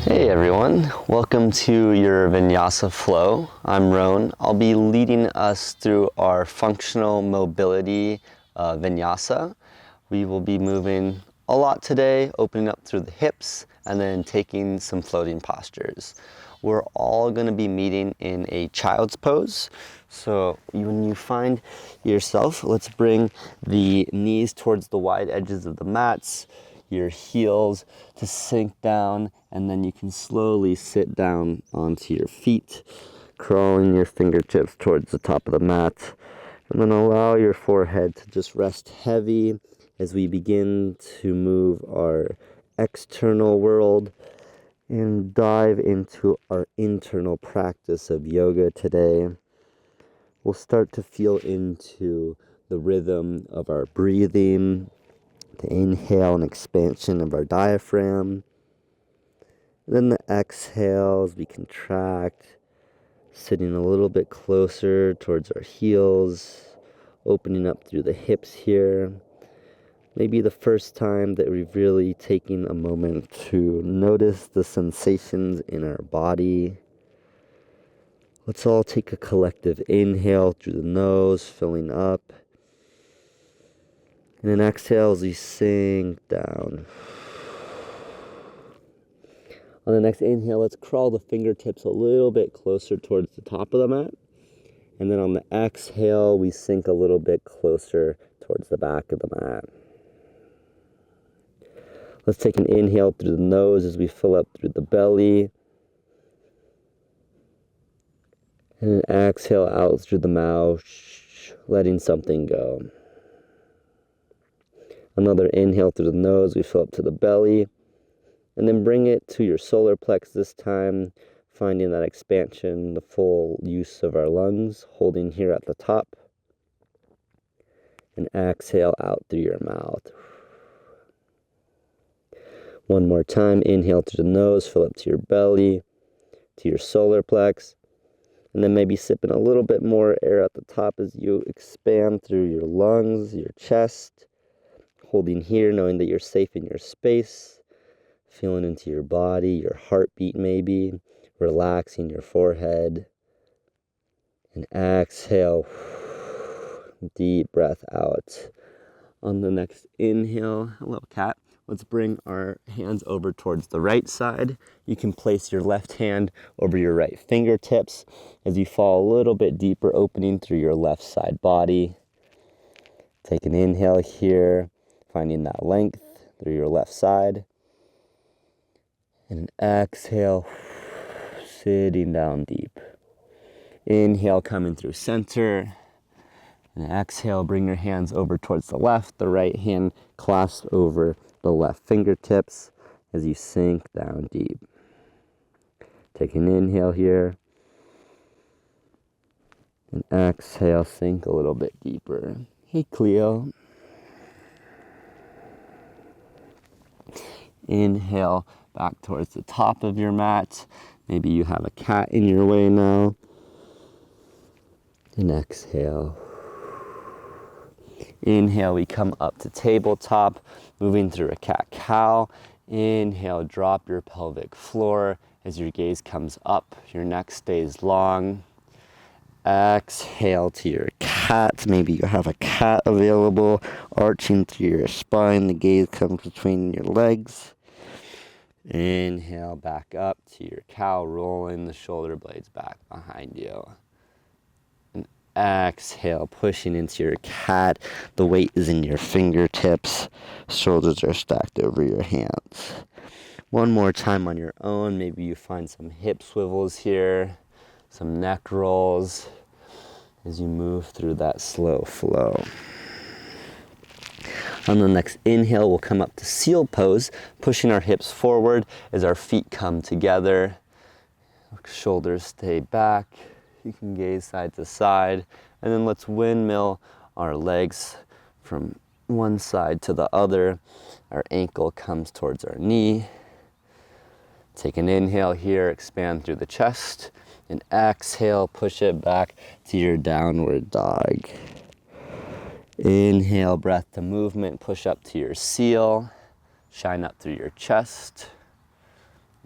Hey everyone, welcome to your Vinyasa flow. I'm Roan. I'll be leading us through our functional mobility Vinyasa. We will be moving a lot today, opening up through the hips and then taking some floating postures. We're all going to be meeting in a child's pose. So when you find yourself, let's bring the knees towards the wide edges of the mats, your heels to sink down, and then you can slowly sit down onto your feet, crawling your fingertips towards the top of the mat, and then allow your forehead to just rest heavy as we begin to move our external world and dive into our internal practice of yoga today. We'll start to feel into the rhythm of our breathing, the inhale and expansion of our diaphragm. And then the exhales, we contract, sitting a little bit closer towards our heels, opening up through the hips here. Maybe the first time that we've really taken a moment to notice the sensations in our body. Let's all take a collective inhale through the nose, filling up. And then exhale as we sink down. On the next inhale, let's crawl the fingertips a little bit closer towards the top of the mat. And then on the exhale, we sink a little bit closer towards the back of the mat. Let's take an inhale through the nose as we fill up through the belly. And an exhale out through the mouth, letting something go. Another inhale through the nose, we fill up to the belly. And then bring it to your solar plex this time, finding that expansion, the full use of our lungs, holding here at the top. And exhale out through your mouth. One more time, inhale through the nose, fill up to your belly, to your solar plex. And then maybe sipping a little bit more air at the top as you expand through your lungs, your chest. Holding here, knowing that you're safe in your space. Feeling into your body, your heartbeat maybe. Relaxing your forehead. And exhale. Deep breath out. On the next inhale, hello cat. Let's bring our hands over towards the right side. You can place your left hand over your right fingertips as you fall a little bit deeper, opening through your left side body. Take an inhale here, finding that length through your left side. And an exhale, sitting down deep. Inhale, coming through center. And exhale, bring your hands over towards the left. The right hand clasps over the left fingertips as you sink down deep. Take an inhale here. And exhale, sink a little bit deeper. Hey, Cleo. Inhale back towards the top of your mat. Maybe you have a cat in your way now. And exhale. Inhale, we come up to tabletop, moving through a cat-cow. Inhale, drop your pelvic floor as your gaze comes up. Your neck stays long. Exhale to your cat. Maybe you have a cat available, arching through your spine. The gaze comes between your legs. Inhale, back up to your cow, rolling the shoulder blades back behind you. Exhale, pushing into your cat. The weight is in your fingertips. Shoulders are stacked over your hands. One more time on your own. Maybe you find some hip swivels here, some neck rolls as you move through that slow flow. On the next inhale, we'll come up to seal pose, pushing our hips forward as our feet come together. Shoulders stay back. You can gaze side to side, and then let's windmill our legs from one side to the other. Our ankle comes towards our knee. Take an inhale here, expand through the chest, and exhale, push it back to your downward dog. Inhale, breath to movement, push up to your seal, shine up through your chest.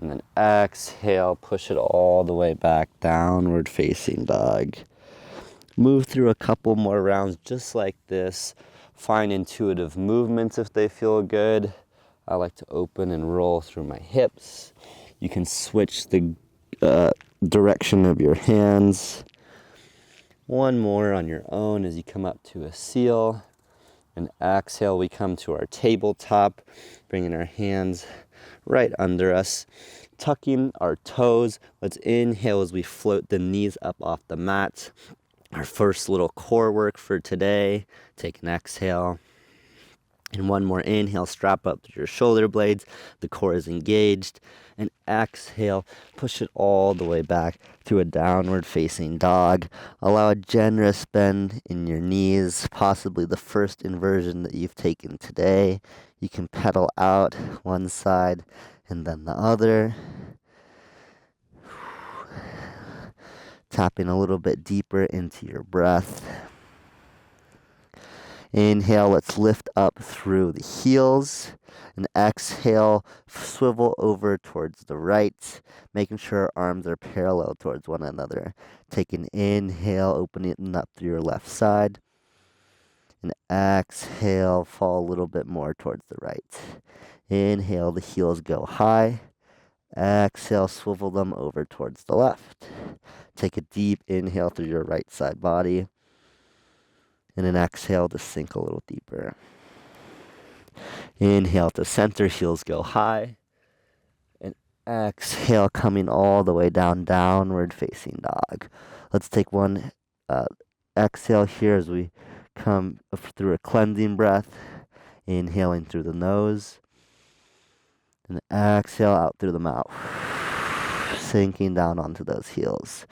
And then exhale, push it all the way back, downward facing dog. Move through a couple more rounds just like this. Find intuitive movements if they feel good. I like to open and roll through my hips. You can switch the direction of your hands. One more on your own as you come up to a seal. And exhale, we come to our tabletop, bringing our hands right under us, tucking our toes. Let's inhale as we float the knees up off the mat. Our first little core work for today. Take an exhale. And one more inhale, strap up through your shoulder blades. The core is engaged. And exhale, push it all the way back to a downward facing dog. Allow a generous bend in your knees, possibly the first inversion that you've taken today. You can pedal out one side and then the other. Tapping a little bit deeper into your breath. Inhale, let's lift up through the heels. And exhale, swivel over towards the right, making sure our arms are parallel towards one another. Take an inhale, opening up through your left side. And exhale, fall a little bit more towards the right. Inhale, the heels go high. Exhale, swivel them over towards the left. Take a deep inhale through your right side body. And an exhale to sink a little deeper. Inhale to center, heels go high. And exhale, coming all the way down, downward facing dog. Let's take one exhale here as we come through a cleansing breath. Inhaling through the nose. And exhale out through the mouth. Sinking down onto those heels.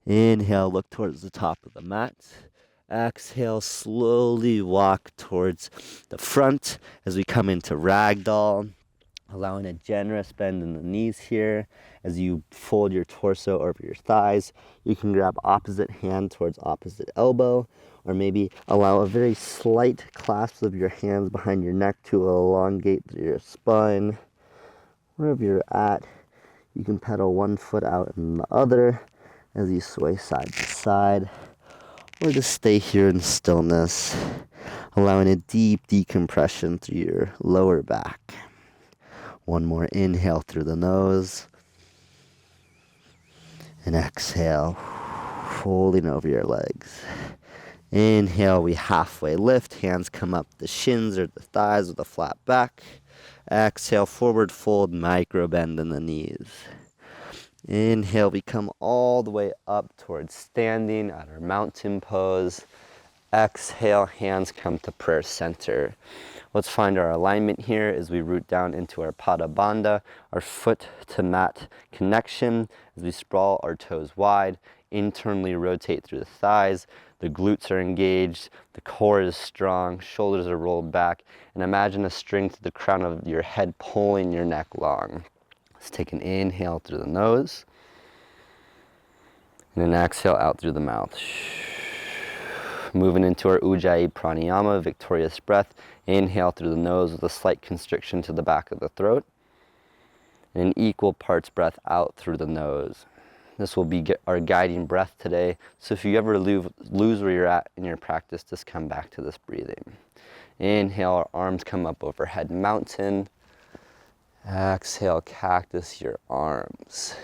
Inhale, look towards the top of the mat. Exhale, slowly walk towards the front as we come into ragdoll, allowing a generous bend in the knees here. As you fold your torso over your thighs, you can grab opposite hand towards opposite elbow, or maybe allow a very slight clasp of your hands behind your neck to elongate your spine. Wherever you're at, you can pedal one foot out and the other as you sway side to side. Or just stay here in stillness, allowing a deep decompression through your lower back. One more inhale through the nose. And exhale, folding over your legs. Inhale, we halfway lift. Hands come up the shins or the thighs with a flat back. Exhale, forward fold, micro bend in the knees. Inhale, we come all the way up towards standing at our mountain pose. Exhale, hands come to prayer center. Let's find our alignment here as we root down into our Pada Bandha, our foot to mat connection. As we sprawl our toes wide, internally rotate through the thighs. The glutes are engaged, the core is strong, shoulders are rolled back, and imagine a string to the crown of your head pulling your neck long. Let's take an inhale through the nose, and an exhale out through the mouth. Moving into our Ujjayi Pranayama, victorious breath. Inhale through the nose with a slight constriction to the back of the throat. And an equal parts breath out through the nose. This will be our guiding breath today. So if you ever lose where you're at in your practice, just come back to this breathing. Inhale, our arms come up overhead, mountain. Exhale, cactus your arms.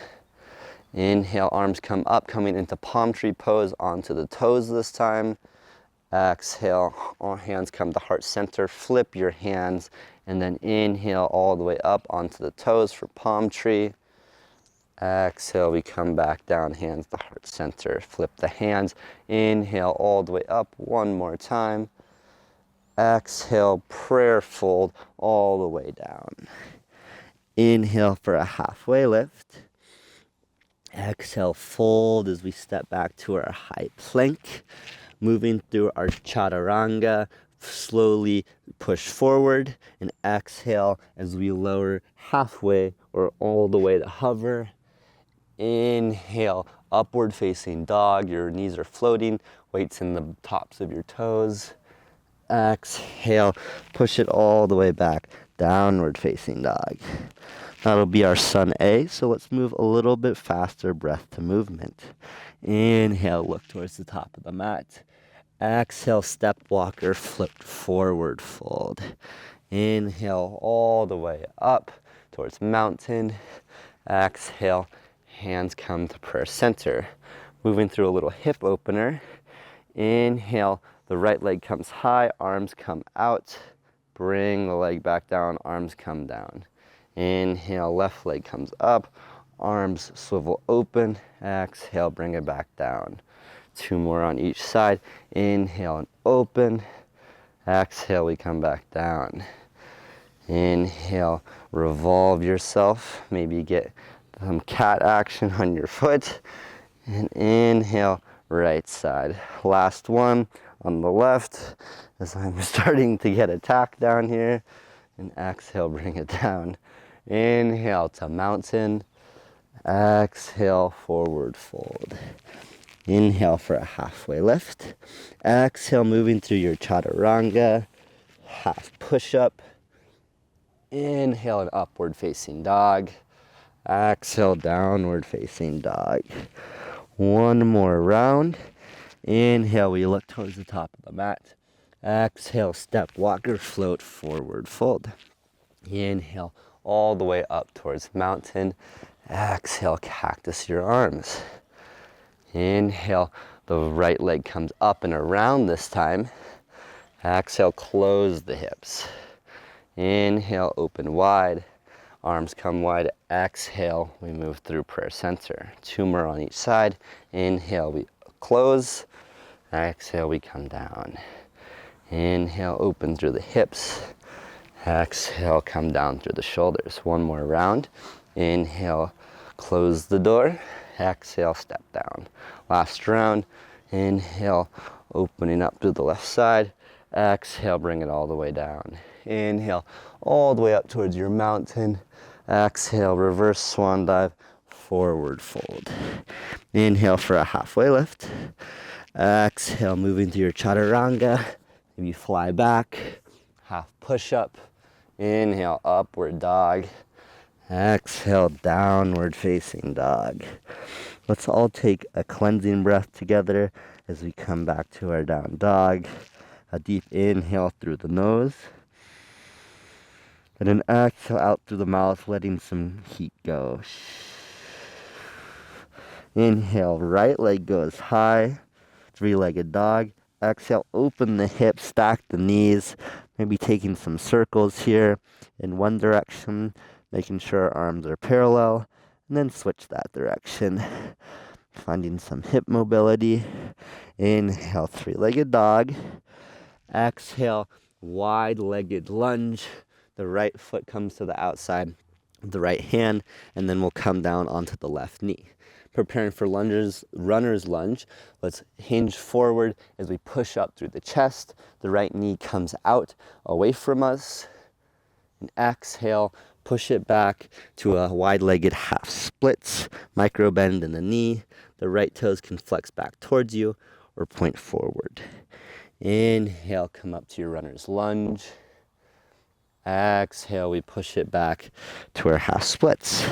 Inhale, arms come up, coming into palm tree pose onto the toes this time. Exhale, all hands come to heart center. Flip your hands, and then inhale all the way up onto the toes for palm tree. Exhale, we come back down, hands to heart center. Flip the hands. Inhale all the way up one more time. Exhale, prayer fold all the way down. Inhale for a halfway lift. Exhale, fold as we step back to our high plank. Moving through our chaturanga, slowly push forward. And exhale as we lower halfway or all the way to hover. Inhale, upward facing dog. Your knees are floating, weights in the tops of your toes. Exhale, push it all the way back, downward facing dog. That'll be our Sun A. So let's move a little bit faster, breath to movement. Inhale, look towards the top of the mat. Exhale, step walker, flip forward fold. Inhale all the way up towards mountain. Exhale, hands come to prayer center. Moving through a little hip opener. Inhale, the right leg comes high, arms come out. Bring the leg back down, arms come down. Inhale, left leg comes up, arms swivel open. Exhale, bring it back down. 2 more on each side. Inhale and open. Exhale, we come back down. Inhale, revolve yourself. Maybe get some cat action on your foot. And inhale, right side. Last one on the left as I'm starting to get attacked down here. And exhale, bring it down. Inhale to mountain. Exhale, forward fold. Inhale for a halfway lift. Exhale, moving through your chaturanga. Half push-up. Inhale, an upward facing dog. Exhale, downward facing dog. One more round. Inhale, we look towards the top of the mat. Exhale, step walker, float forward fold. Inhale, all the way up towards mountain. Exhale, cactus your arms. Inhale, the right leg comes up and around this time. Exhale, close the hips. Inhale, open wide. Arms come wide. Exhale, we move through prayer center. 2 more on each side. Inhale, we close. Exhale, we come down. Inhale, open through the hips. Exhale, come down through the shoulders. 1 more round. Inhale, close the door. Exhale, step down. Last round. Inhale, opening up through the left side. Exhale, bring it all the way down. Inhale, all the way up towards your mountain. Exhale, reverse swan dive, forward fold. Inhale for a halfway lift. Exhale, moving through your chaturanga. Maybe fly back, half push-up. Inhale, upward dog. Exhale, downward facing dog. Let's all take a cleansing breath together as we come back to our down dog. A deep inhale through the nose. And an exhale out through the mouth, letting some heat go. Inhale, right leg goes high. 3-legged dog. Exhale, open the hips, stack the knees. Maybe taking some circles here in one direction, making sure our arms are parallel, and then switch that direction. Finding some hip mobility. Inhale, 3-legged dog. Exhale, wide-legged lunge. The right foot comes to the outside of the right hand, and then we'll come down onto the left knee. Preparing for runner's lunge. Let's hinge forward as we push up through the chest. The right knee comes out away from us. And exhale, push it back to a wide-legged half splits. Micro bend in the knee. The right toes can flex back towards you or point forward. Inhale, come up to your runner's lunge. Exhale, we push it back to our half splits.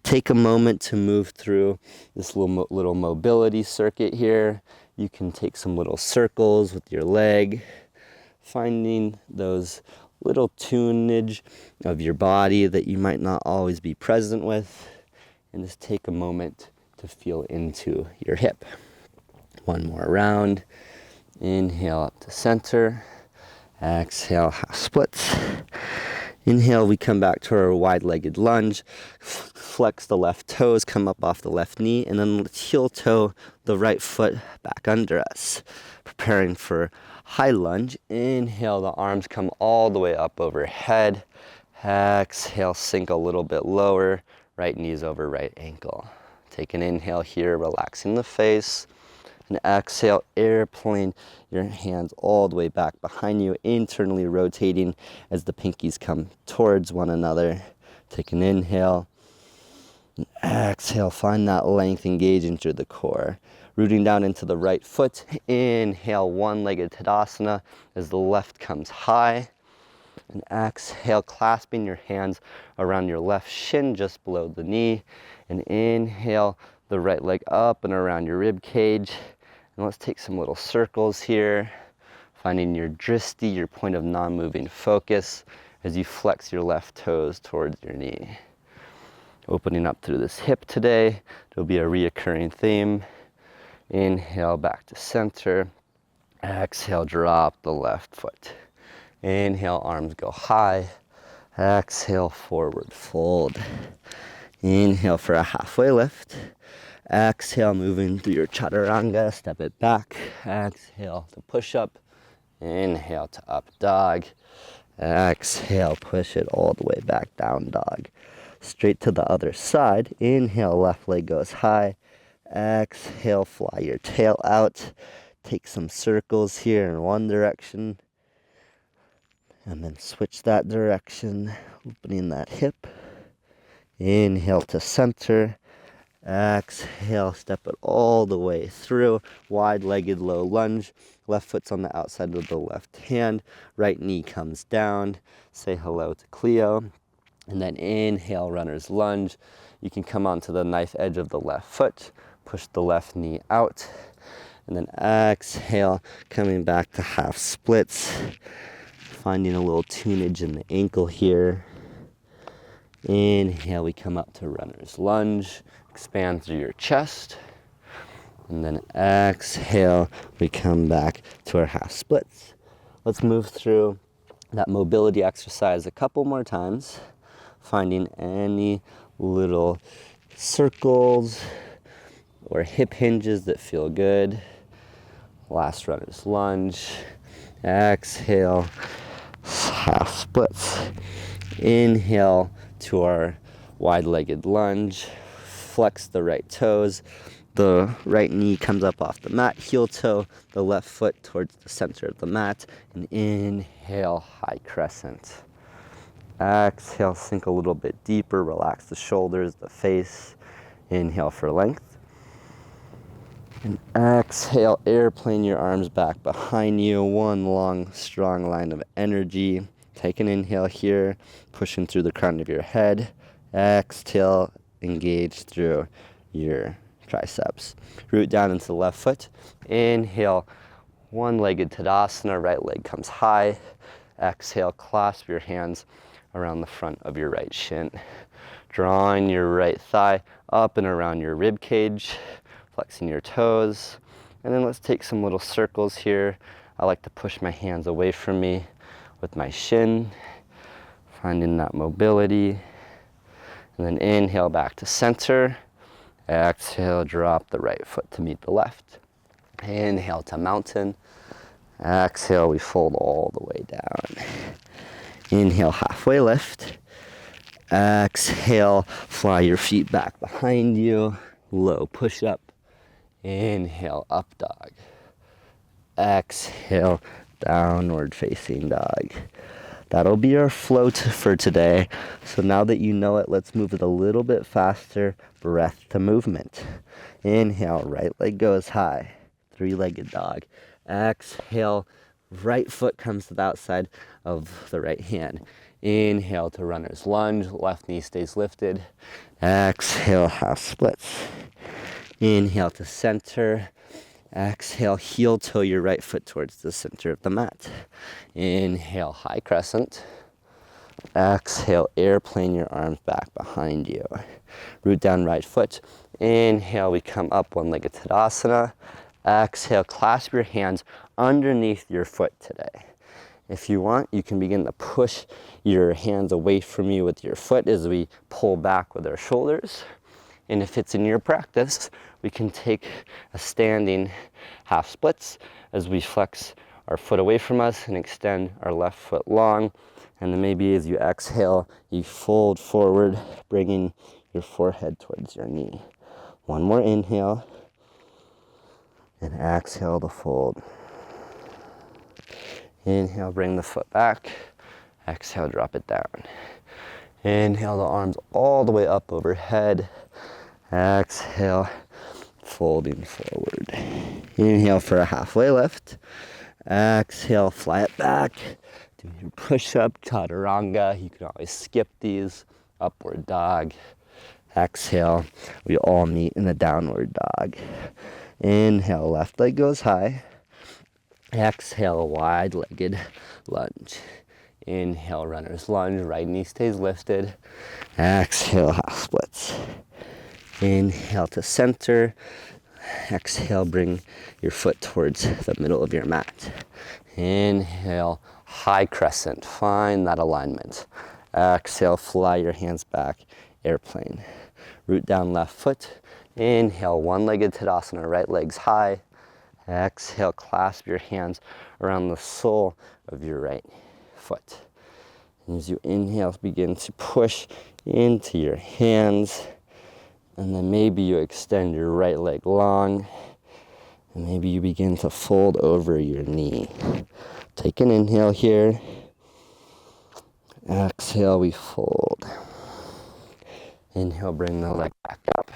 Take a moment to move through this little mobility circuit here. You can take some little circles with your leg, finding those little tunage of your body that you might not always be present with, and just take a moment to feel into your hip. 1 more round. Inhale up to center. Exhale, half splits. Inhale, we come back to our wide-legged lunge. Flex the left toes, come up off the left knee, and then let's heel toe the right foot back under us. Preparing for high lunge. Inhale, the arms come all the way up overhead. Exhale, sink a little bit lower. Right knees over right ankle. Take an inhale here, relaxing the face. And exhale, airplane your hands all the way back behind you, internally rotating as the pinkies come towards one another. Take an inhale. And exhale, find that length engaging through the core. Rooting down into the right foot. Inhale, one-legged Tadasana as the left comes high. And exhale, clasping your hands around your left shin just below the knee. And inhale the right leg up and around your rib cage. And let's take some little circles here, finding your dristi, your point of non-moving focus, as you flex your left toes towards your knee. Opening up through this hip today. It'll be a reoccurring theme. Inhale back to center. Exhale, drop the left foot. Inhale, arms go high. Exhale, forward fold. Inhale for a halfway lift. Exhale, moving through your chaturanga, step it back. Exhale to push up. Inhale to up dog. Exhale, push it all the way back down dog. Straight to the other side. Inhale, left leg goes high. Exhale, fly your tail out. Take some circles here in one direction. And then switch that direction, opening that hip. Inhale to center. Exhale, step it all the way through. Wide-legged low lunge. Left foot's on the outside of the left hand. Right knee comes down. Say hello to Cleo. And then inhale, runner's lunge. You can come onto the knife edge of the left foot. Push the left knee out. And then exhale, coming back to half splits. Finding a little tunage in the ankle here. Inhale, we come up to runner's lunge. Expand through your chest. And then exhale, we come back to our half splits. Let's move through that mobility exercise a couple more times. Finding any little circles or hip hinges that feel good. Last runner's lunge. Exhale, half splits. Inhale to our wide-legged lunge. Flex the right toes. The right knee comes up off the mat, heel toe, the left foot towards the center of the mat. And inhale, high crescent. Exhale, sink a little bit deeper, relax the shoulders, the face. Inhale for length. And exhale, airplane your arms back behind you. One long, strong line of energy. Take an inhale here, pushing through the crown of your head. Exhale, engage through your triceps. Root down into the left foot. Inhale, one-legged Tadasana, right leg comes high. Exhale, clasp your hands around the front of your right shin. Drawing your right thigh up and around your rib cage, flexing your toes. And then let's take some little circles here. I like to push my hands away from me with my shin, finding that mobility. And then inhale back to center. Exhale, drop the right foot to meet the left. Inhale to mountain. Exhale, we fold all the way down. Inhale, halfway lift. Exhale, fly your feet back behind you. Low push up. Inhale, up dog. Exhale, downward facing dog. That'll be our flow for today. So now that you know it, let's move it a little bit faster. Breath to movement. Inhale, right leg goes high. Three-legged dog. Exhale, right foot comes to the outside of the right hand. Inhale to runner's lunge. Left knee stays lifted. Exhale, half splits. Inhale to center. Exhale, heel toe your right foot towards the center of the mat. Inhale, high crescent. Exhale, airplane your arms back behind you. Root down right foot. Inhale, we come up one-legged Tadasana. Exhale, clasp your hands underneath your foot today. If you want, you can begin to push your hands away from you with your foot as we pull back with our shoulders. And if it's in your practice, we can take a standing half splits as we flex our foot away from us and extend our left foot long. And then maybe as you exhale, you fold forward, bringing your forehead towards your knee. One more inhale. And exhale to fold. Inhale, bring the foot back. Exhale, drop it down. Inhale, the arms all the way up overhead. Exhale, folding forward. Inhale for a halfway lift. Exhale, fly it back. Do your push-up, chaturanga. You can always skip these. Upward dog. Exhale, we all meet in a downward dog. Inhale, left leg goes high. Exhale, wide-legged lunge. Inhale, runner's lunge, right knee stays lifted. Exhale, half splits. Inhale to center. Exhale, bring your foot towards the middle of your mat. Inhale, high crescent, find that alignment. Exhale, fly your hands back, airplane. Root down left foot. Inhale, one-legged Tadasana, right leg's high. Exhale, clasp your hands around the sole of your right foot. And as you inhale, begin to push into your hands. And then maybe you extend your right leg long. And maybe you begin to fold over your knee. Take an inhale here. Exhale, we fold. Inhale, bring the leg back up.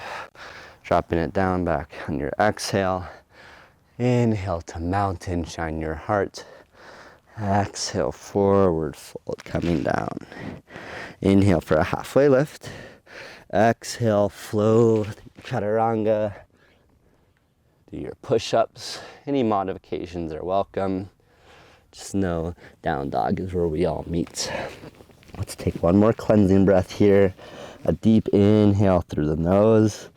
Dropping it down back on your exhale. Inhale to mountain, shine your heart. Exhale, forward fold, coming down. Inhale for a halfway lift. Exhale, flow, chaturanga. Do your push-ups. Any modifications are welcome. Just know down dog is where we all meet. Let's take one more cleansing breath here. A deep inhale through the nose.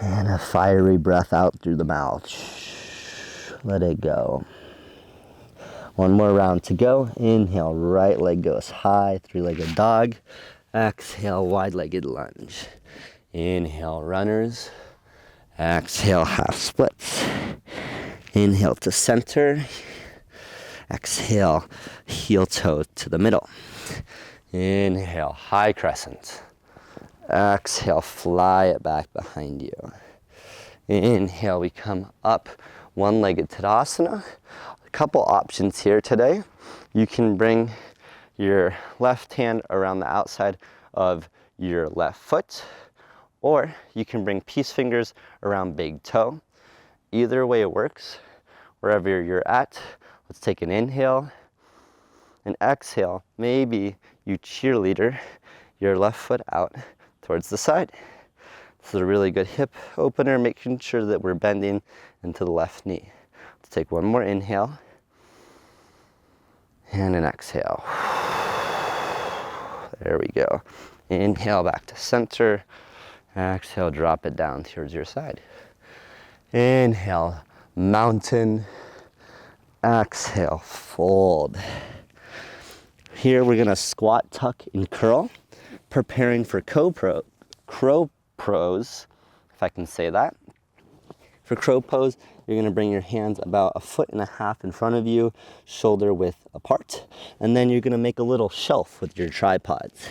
And a fiery breath out through the mouth. Let it go. One more round to go. Inhale, right leg goes high, three-legged dog. Exhale, wide-legged lunge. Inhale, runners. Exhale, half splits. Inhale to center. Exhale, heel toe to the middle. Inhale, high crescent. Exhale, fly it back behind you. Inhale, we come up, one-legged Tadasana. A couple options here today. You can bring your left hand around the outside of your left foot, or you can bring peace fingers around big toe. Either way it works, wherever you're at. Let's take an inhale, and exhale. Maybe you cheerleader your left foot out towards the side. This is a really good hip opener, making sure that we're bending into the left knee. Let's take one more inhale and an exhale. There we go. Inhale back to center. Exhale, drop it down towards your side. Inhale, mountain. Exhale, fold. Here we're gonna squat, tuck, and curl, preparing for crow pose, if I can say that. For crow pose, you're gonna bring your hands about 1.5 feet in front of you, shoulder width apart, and then you're gonna make a little shelf with your tripods.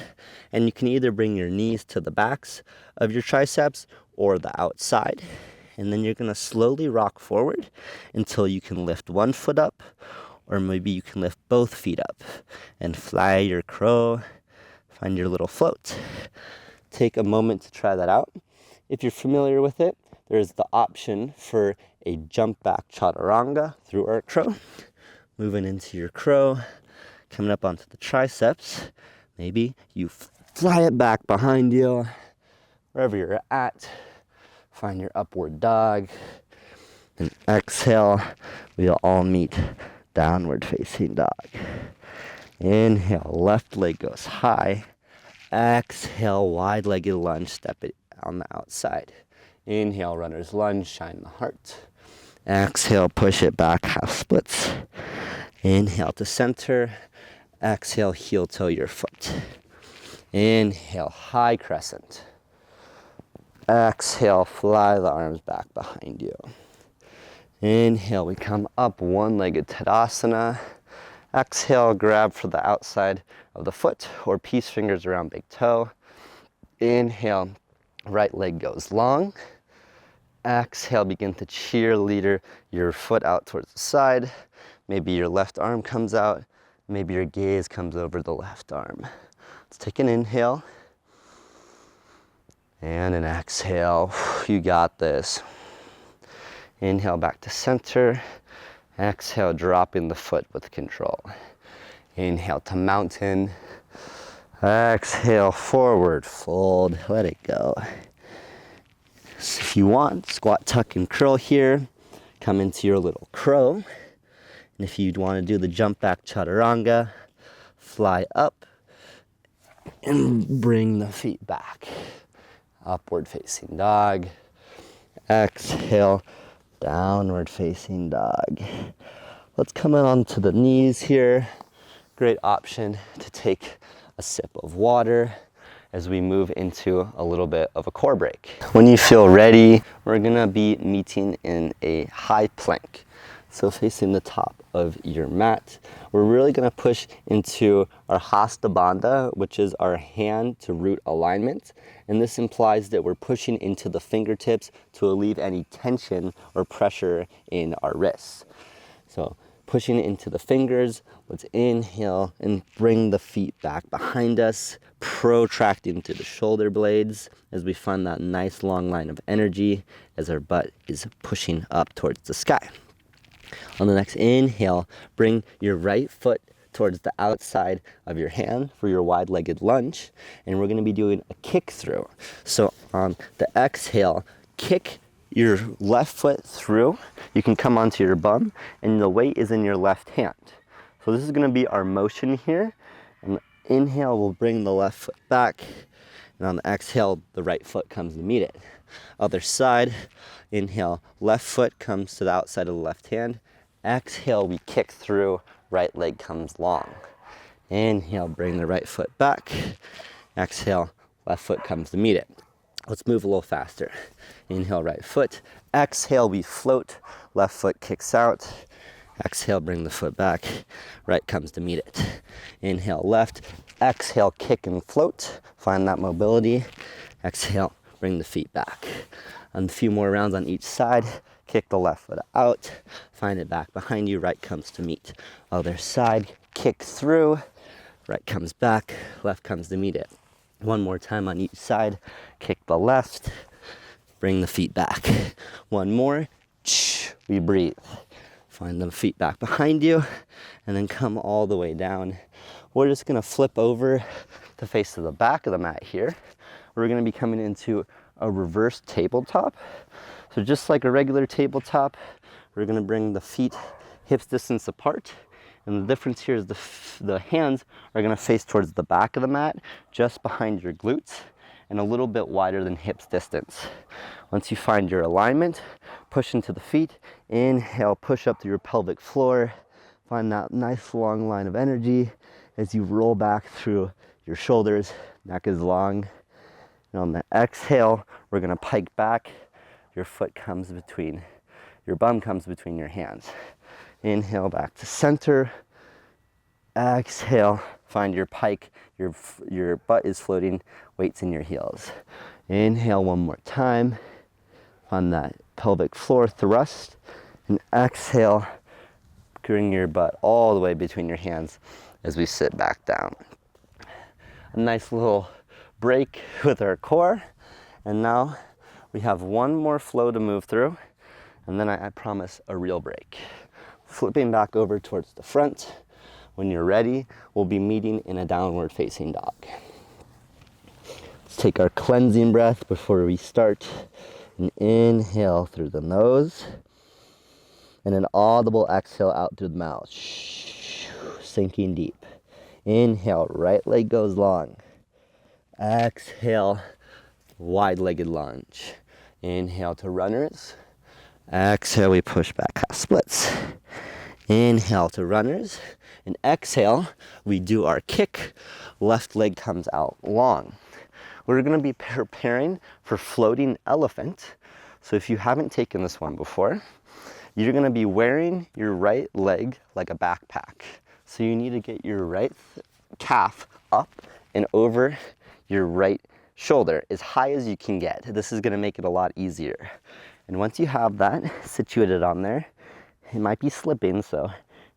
And you can either bring your knees to the backs of your triceps or the outside. And then you're gonna slowly rock forward until you can lift one foot up, or maybe you can lift both feet up and fly your crow, find your little float. Take a moment to try that out. If you're familiar with it, there's the option for a jump back chaturanga through our crow. Moving into your crow, coming up onto the triceps. Maybe you fly it back behind you, wherever you're at. Find your upward dog. And exhale, we'll all meet downward facing dog. Inhale, left leg goes high. Exhale, wide-legged lunge, step it on the outside. Inhale, runner's lunge, shine the heart. Exhale, push it back, half splits. Inhale to center. Exhale, heel toe your foot. Inhale, high crescent. Exhale, fly the arms back behind you. Inhale, we come up, one-legged Tadasana. Exhale, grab for the outside of the foot or peace fingers around big toe. Inhale, right leg goes long. Exhale, begin to cheerleader your foot out towards the side. Maybe your left arm comes out. Maybe your gaze comes over the left arm. Let's take an inhale and an exhale. You got this. Inhale back to center. Exhale, dropping the foot with control. Inhale to mountain. Exhale, forward fold, let it go. So if you want, squat, tuck, and curl here. Come into your little crow. And if you want to do the jump back chaturanga, fly up and bring the feet back. Upward facing dog. Exhale, downward facing dog. Let's come in onto the knees here. Great option to take a sip of water as we move into a little bit of a core break. When you feel ready, we're gonna be meeting in a high plank. So facing the top of your mat, we're really gonna push into our Hasta Bandha, which is our hand to root alignment. And this implies that we're pushing into the fingertips to alleviate any tension or pressure in our wrists. So pushing into the fingers, let's inhale and bring the feet back behind us, protracting through the shoulder blades as we find that nice long line of energy as our butt is pushing up towards the sky. On the next inhale, bring your right foot towards the outside of your hand for your wide-legged lunge, and we're going to be doing a kick through. So on the exhale, kick your left foot through. You can come onto your bum, and the weight is in your left hand. So this is going to be our motion here. And the inhale will bring the left foot back, and on the exhale, the right foot comes to meet it. Other side, inhale, left foot comes to the outside of the left hand. Exhale, we kick through, right leg comes long. Inhale, bring the right foot back. Exhale, left foot comes to meet it. Let's move a little faster. Inhale, right foot. Exhale, we float. Left foot kicks out. Exhale, bring the foot back. Right comes to meet it. Inhale, left. Exhale, kick and float. Find that mobility. Exhale, bring the feet back. And a few more rounds on each side. Kick the left foot out. Find it back behind you. Right comes to meet. Other side, kick through. Right comes back. Left comes to meet it. One more time on each side. Kick the left. Bring the feet back. One more. We breathe. Find the feet back behind you. And then come all the way down. We're just going to flip over to face to the back of the mat here. We're going to be coming into a reverse tabletop. So just like a regular tabletop, we're going to bring the feet hips distance apart. And the difference here is the hands are going to face towards the back of the mat, just behind your glutes, and a little bit wider than hips distance. Once you find your alignment, push into the feet. Inhale, push up through your pelvic floor. Find that nice long line of energy as you roll back through your shoulders. Neck is long. And on the exhale, we're going to pike back. Your foot comes between, your bum comes between your hands. Inhale back to center. Exhale, find your pike. Your butt is floating, weights in your heels. Inhale one more time. Find that pelvic floor thrust. And exhale, bring your butt all the way between your hands as we sit back down. A nice little break with our core. And now we have one more flow to move through. And then I promise a real break. Flipping back over towards the front. When you're ready, we'll be meeting in a downward facing dog. Let's take our cleansing breath before we start. And inhale through the nose. And an audible exhale out through the mouth. Sinking deep. Inhale, right leg goes long. Exhale, wide-legged lunge. Inhale to runners. Exhale, we push back half splits. Inhale to runners. And exhale, we do our kick. Left leg comes out long. We're going to be preparing for floating elephant. So if you haven't taken this one before, you're going to be wearing your right leg like a backpack. So you need to get your right calf up and over your right shoulder as high as you can get. This is going to make it a lot easier. And once you have that situated on there, it might be slipping, so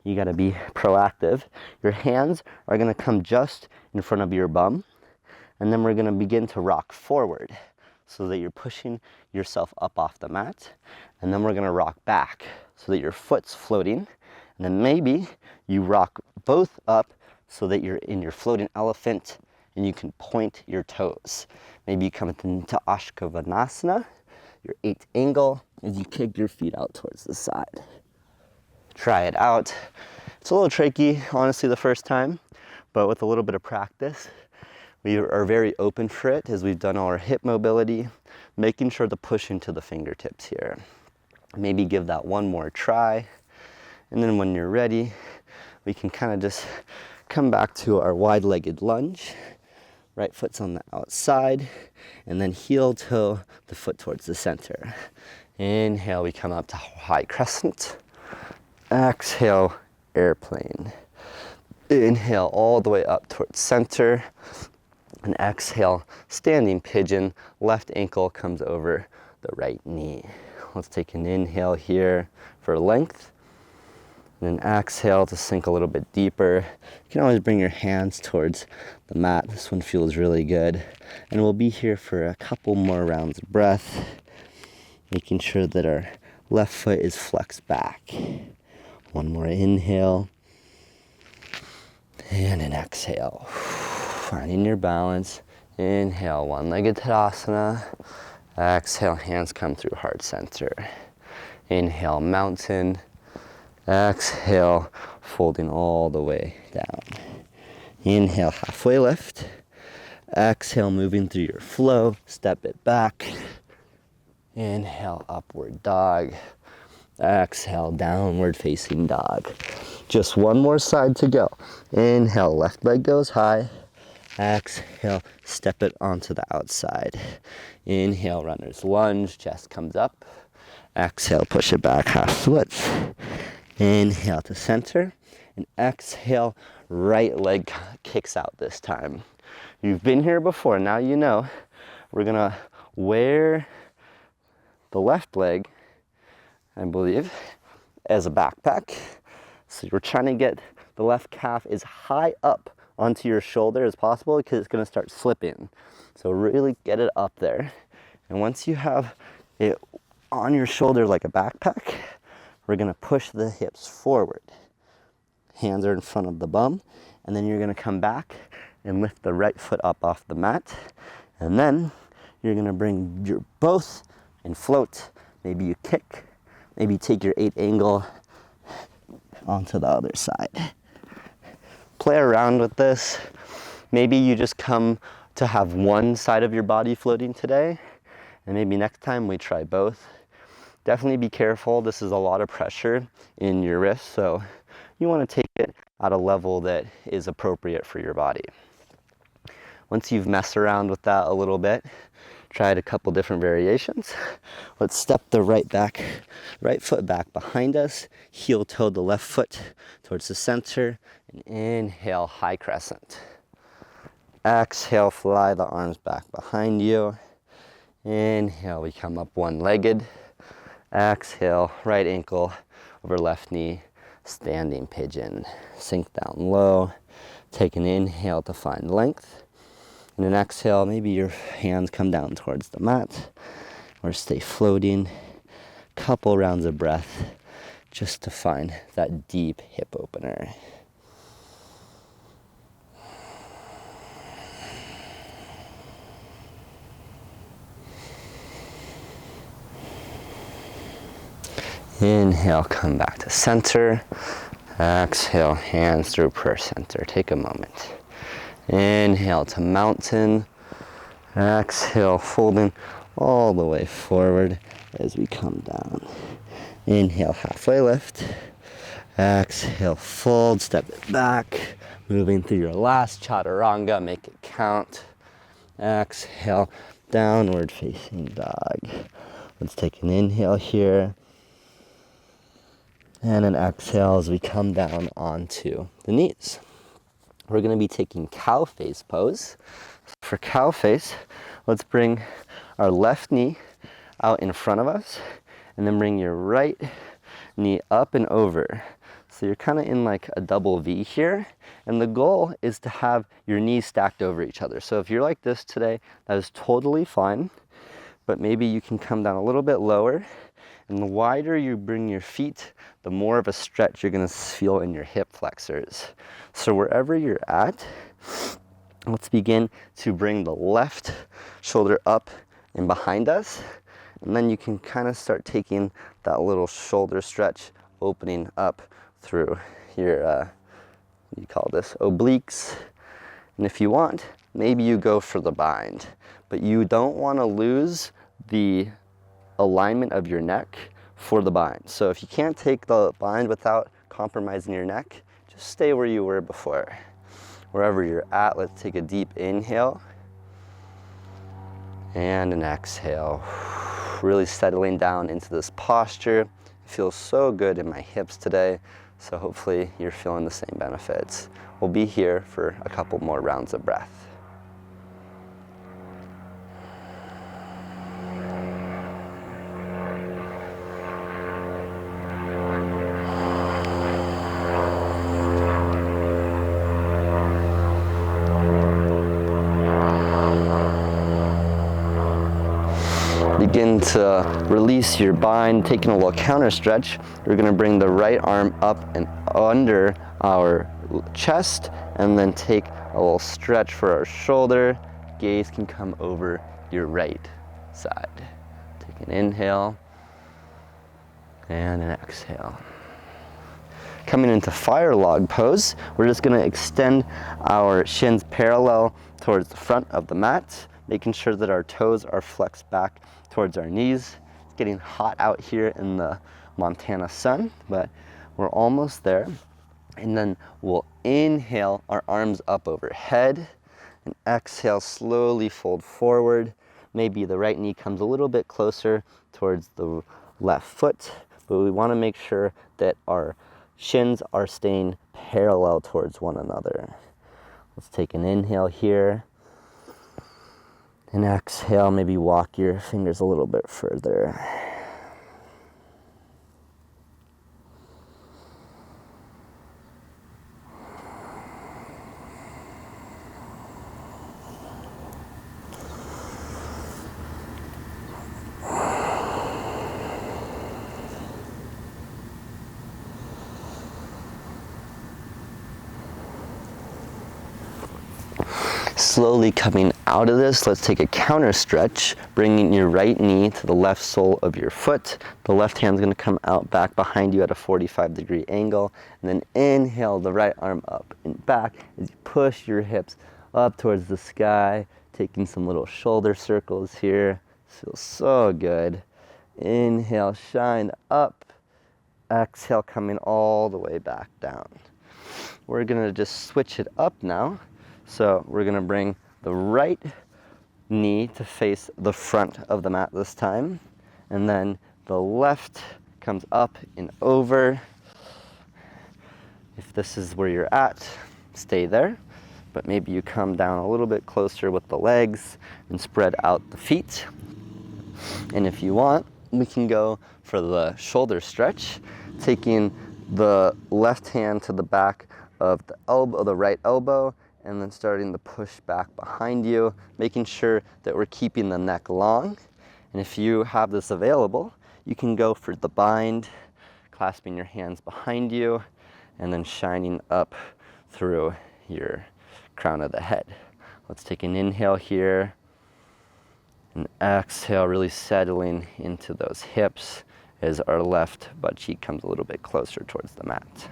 you got to be proactive. Your hands are going to come just in front of your bum, and then we're going to begin to rock forward so that you're pushing yourself up off the mat, and then we're going to rock back so that your foot's floating. And then maybe you rock both up so that you're in your floating elephant and you can point your toes. Maybe you come into Ashkavanasana, your 8th angle, as you kick your feet out towards the side. Try it out. It's a little tricky, honestly, the first time, but with a little bit of practice, we are very open for it as we've done all our hip mobility, making sure to push into the fingertips here. Maybe give that one more try. And then when you're ready, we can kind of just come back to our wide-legged lunge. Right foot's on the outside, and then heel toe the foot towards the center. Inhale, we come up to high crescent. Exhale, airplane. Inhale all the way up towards center. And exhale, standing pigeon. Left ankle comes over the right knee. Let's take an inhale here for length. And then exhale to sink a little bit deeper. You can always bring your hands towards the mat. This one feels really good. And we'll be here for a couple more rounds of breath, making sure that our left foot is flexed back. One more inhale. And an exhale. Finding your balance. Inhale, one-legged Tadasana. Exhale, hands come through heart center. Inhale, mountain. Exhale, folding all the way down. Inhale, halfway lift. Exhale, moving through your flow, step it back. Inhale, upward dog. Exhale, downward facing dog. Just one more side to go. Inhale, left leg goes high. Exhale, step it onto the outside. Inhale, runner's lunge, chest comes up. Exhale, push it back, half splits. Inhale to center, and exhale, right leg kicks out this time. You've been here before, now you know. We're gonna wear the left leg, I believe, as a backpack. So you're trying to get the left calf as high up onto your shoulder as possible because it's gonna start slipping. So really get it up there. And once you have it on your shoulder like a backpack, we're gonna push the hips forward. Hands are in front of the bum, and then you're gonna come back and lift the right foot up off the mat. And then you're gonna bring your both and float. Maybe you kick, maybe take your 8 angle onto the other side. Play around with this. Maybe you just come to have one side of your body floating today, and maybe next time we try both. Definitely be careful. This is a lot of pressure in your wrist, so you want to take it at a level that is appropriate for your body. Once you've messed around with that a little bit, tried a couple different variations, let's step the right foot back behind us, heel toe the left foot towards the center, and inhale, high crescent. Exhale, fly the arms back behind you. Inhale, we come up one-legged. Exhale, right ankle over left knee, standing pigeon. Sink down low. Take an inhale to find length. And an exhale, maybe your hands come down towards the mat or stay floating. Couple rounds of breath just to find that deep hip opener. Inhale, come back to center. Exhale, hands through prayer center. Take a moment. Inhale to mountain. Exhale, folding all the way forward as we come down. Inhale, halfway lift. Exhale, fold, step it back. Moving through your last chaturanga, make it count. Exhale, downward facing dog. Let's take an inhale here. And an exhale as we come down onto the knees. We're going to be taking cow face pose. For cow face, let's bring our left knee out in front of us, and then bring your right knee up and over. So you're kind of in like a double V here, and the goal is to have your knees stacked over each other. So if you're like this today, that is totally fine, but maybe you can come down a little bit lower And the wider you bring your feet, the more of a stretch you're gonna feel in your hip flexors. So wherever you're at, let's begin to bring the left shoulder up and behind us. And then you can kind of start taking that little shoulder stretch, opening up through your, you call this obliques. And if you want, maybe you go for the bind, but you don't want to lose the alignment of your neck for the bind. So if you can't take the bind without compromising your neck, just stay where you were before. Wherever you're at, let's take a deep inhale and an exhale. Really settling down into this posture. It feels so good in my hips today, so hopefully you're feeling the same benefits. We'll be here for a couple more rounds of breath. Begin to release your bind, taking a little counter stretch. We're gonna bring the right arm up and under our chest, and then take a little stretch for our shoulder. Gaze can come over your right side. Take an inhale and an exhale. Coming into fire log pose, we're just gonna extend our shins parallel towards the front of the mat, making sure that our toes are flexed back towards our knees. It's getting hot out here in the Montana sun, but we're almost there. And then we'll inhale our arms up overhead, and exhale, slowly fold forward. Maybe the right knee comes a little bit closer towards the left foot, but we want to make sure that our shins are staying parallel towards one another. Let's take an inhale here. And exhale, maybe walk your fingers a little bit further. Slowly coming out of this, let's take a counter stretch, bringing your right knee to the left sole of your foot. The left hand's gonna come out back behind you at a 45-degree angle, and then inhale the right arm up and back as you push your hips up towards the sky, taking some little shoulder circles here. This feels so good. Inhale, shine up. Exhale, coming all the way back down. We're gonna just switch it up now. So we're gonna bring the right knee to face the front of the mat this time. And then the left comes up and over. If this is where you're at, stay there. But maybe you come down a little bit closer with the legs and spread out the feet. And if you want, we can go for the shoulder stretch, taking the left hand to the back of the elbow, the right elbow, and then starting to push back behind you, making sure that we're keeping the neck long. And if you have this available, you can go for the bind, clasping your hands behind you, and then shining up through your crown of the head. Let's take an inhale here, and exhale, really settling into those hips as our left butt cheek comes a little bit closer towards the mat.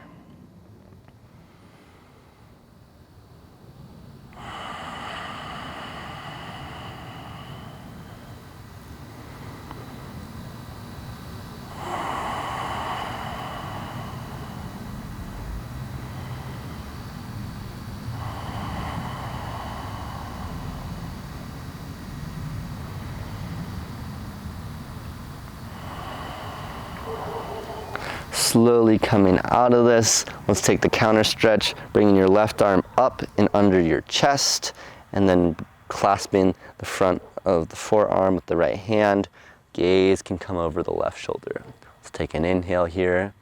Slowly coming out of this, let's take the counter stretch, bringing your left arm up and under your chest, and then clasping the front of the forearm with the right hand. Gaze can come over the left shoulder. Let's take an inhale here,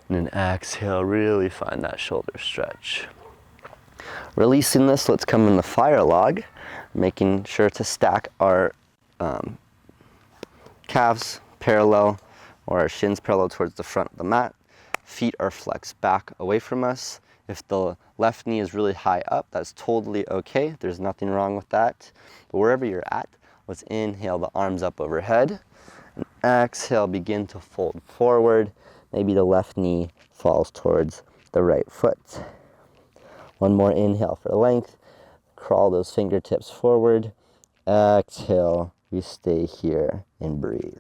and an exhale, really find that shoulder stretch. Releasing this, let's come in the fire log, making sure to stack our calves parallel, or our shins parallel towards the front of the mat. Feet are flexed back away from us. If the left knee is really high up, that's totally okay. There's nothing wrong with that. But wherever you're at, let's inhale the arms up overhead. And exhale, begin to fold forward. Maybe the left knee falls towards the right foot. One more inhale for length. Crawl those fingertips forward. Exhale, we stay here and breathe.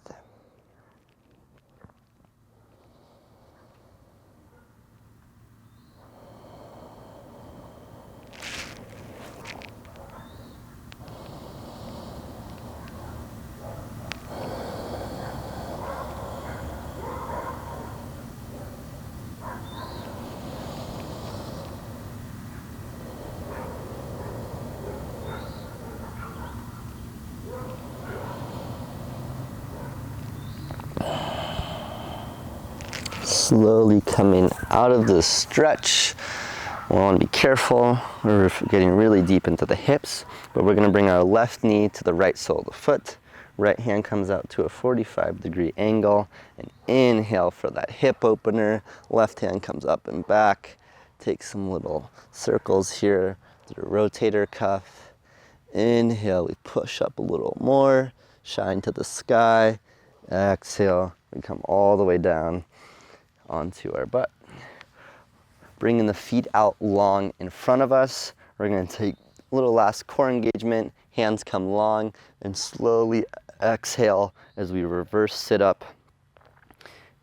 Slowly coming out of the stretch. We want to be careful. We're getting really deep into the hips, but we're going to bring our left knee to the right sole of the foot. Right hand comes out to a 45-degree angle, and inhale for that hip opener. Left hand comes up and back. Take some little circles here to the rotator cuff. Inhale, we push up a little more, shine to the sky. Exhale, we come all the way down onto our butt. Bringing the feet out long in front of us. We're going to take a little last core engagement. Hands come long, and slowly exhale as we reverse sit up.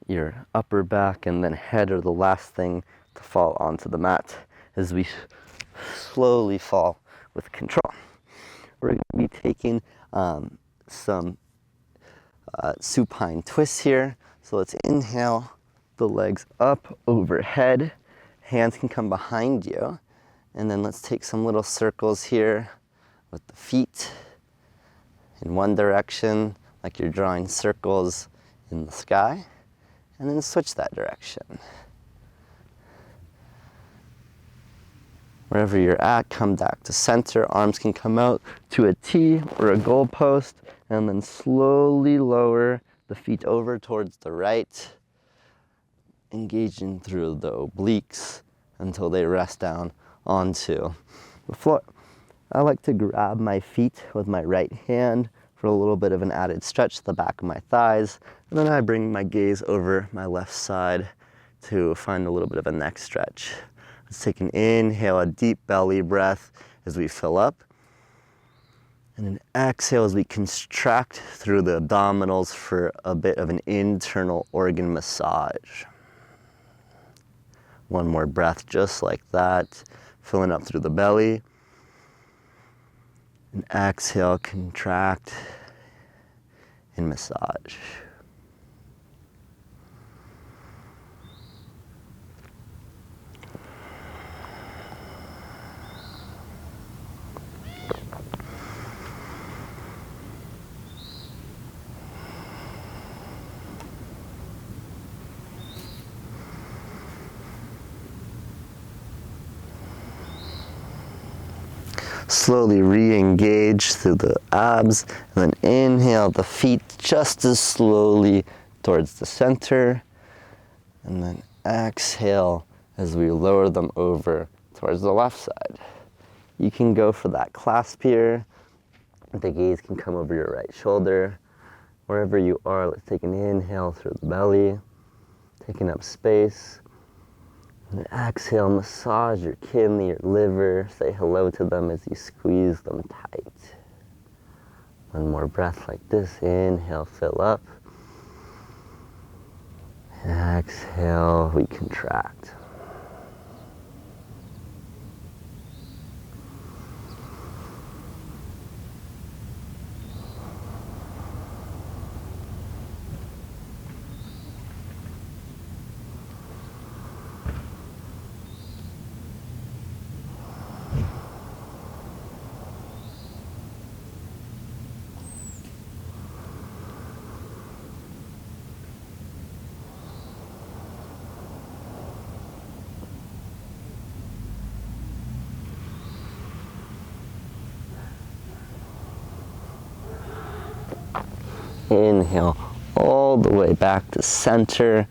Your upper back and then head are the last thing to fall onto the mat as we slowly fall with control. We're going to be taking some supine twists here. So let's inhale the legs up overhead. Hands can come behind you. And then let's take some little circles here with the feet in one direction, like you're drawing circles in the sky. And then switch that direction. Wherever you're at, come back to center. Arms can come out to a T or a goalpost, and then slowly lower the feet over towards the right, engaging through the obliques until they rest down onto the floor. I like to grab my feet with my right hand for a little bit of an added stretch to the back of my thighs, and then I bring my gaze over my left side to find a little bit of a neck stretch. Let's take an inhale, a deep belly breath as we fill up, and an exhale as we contract through the abdominals for a bit of an internal organ massage. One more breath just like that, filling up through the belly. And exhale, contract and massage. Slowly re-engage through the abs, and then inhale the feet just as slowly towards the center, and then exhale as we lower them over towards the left side. You can go for that clasp here. The gaze can come over your right shoulder. Wherever you are, let's take an inhale through the belly, taking up space. And exhale, massage your kidney, your liver. Say hello to them as you squeeze them tight. One more breath like this. Inhale, fill up. Exhale, we contract. Inhale all way back to center.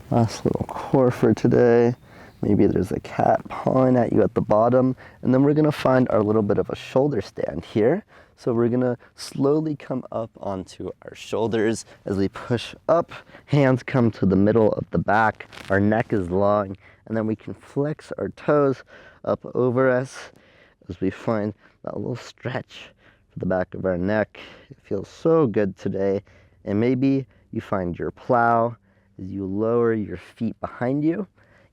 Last little core for today. Maybe there's a cat pawing at you at the bottom. And then we're gonna find our little bit of a shoulder stand here. So we're gonna slowly come up onto our shoulders as we push up. Hands come to the middle of the back. Our neck is long. And then we can flex our toes up over us as we find that little stretch for the back of our neck. It feels so good today. And maybe you find your plow as you lower your feet behind you.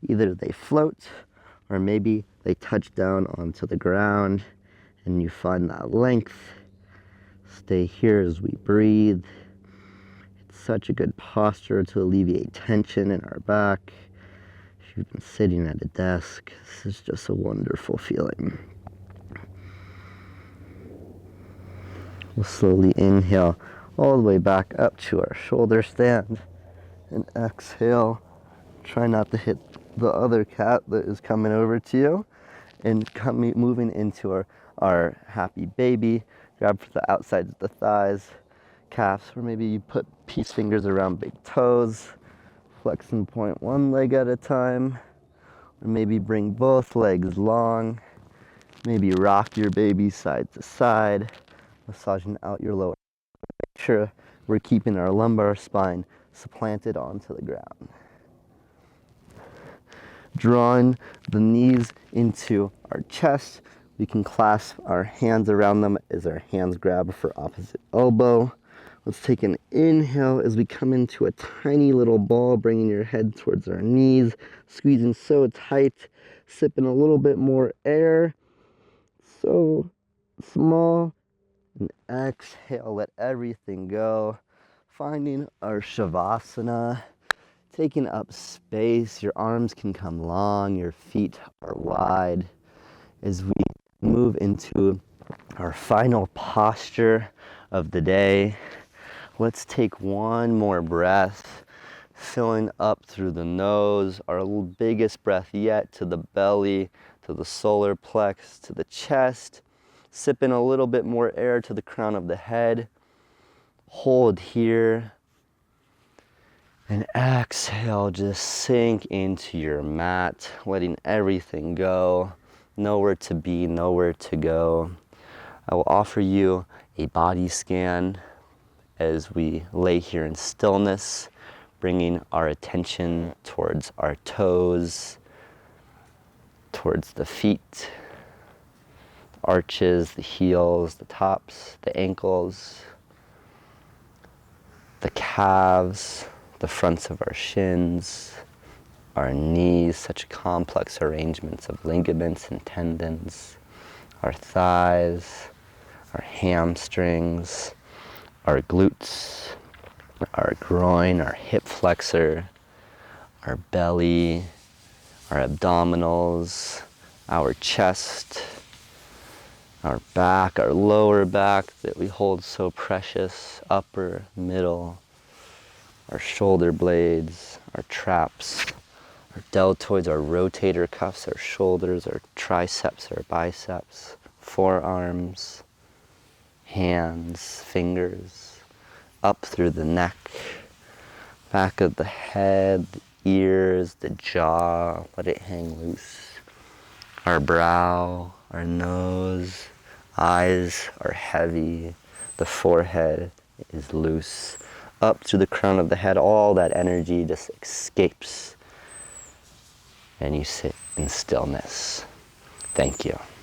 Either they float or maybe they touch down onto the ground and you find that length. Stay here as we breathe. It's such a good posture to alleviate tension in our back. If you've been sitting at a desk, this is just a wonderful feeling. We'll slowly inhale all the way back up to our shoulder stand and exhale. Try not to hit the other cat that is coming over to you, and moving into our happy baby. Grab for the outsides of the thighs, calves, or maybe you put peace fingers around big toes. Flex and point one leg at a time, or maybe bring both legs long. Maybe rock your baby side to side, massaging out your lower. Make sure we're keeping our lumbar spine supplanted onto the ground. Drawing the knees into our chest, we can clasp our hands around them as our hands grab for opposite elbow. Let's take an inhale as we come into a tiny little ball, bringing your head towards our knees, squeezing so tight, sipping a little bit more air, so small, and exhale, let everything go. Finding our Shavasana, taking up space. Your arms can come long, your feet are wide. As we move into our final posture of the day, let's take one more breath, filling up through the nose, our biggest breath yet, to the belly, to the solar plex, to the chest. Sip in a little bit more air to the crown of the head. Hold here. And exhale, just sink into your mat, letting everything go. Nowhere to be, nowhere to go. I will offer you a body scan as we lay here in stillness, bringing our attention towards our toes, towards the feet, arches, the heels, the tops, the ankles, the calves, the fronts of our shins, our knees, such complex arrangements of ligaments and tendons, our thighs, our hamstrings, our glutes, our groin, our hip flexor, our belly, our abdominals, our chest, our back, our lower back that we hold so precious, upper, middle, our shoulder blades, our traps, our deltoids, our rotator cuffs, our shoulders, our triceps, our biceps, forearms, hands, fingers, up through the neck, back of the head, the ears, the jaw, let it hang loose. Our brow, our nose, eyes are heavy, the forehead is loose. Up through the crown of the head, all that energy just escapes. And you sit in stillness. Thank you.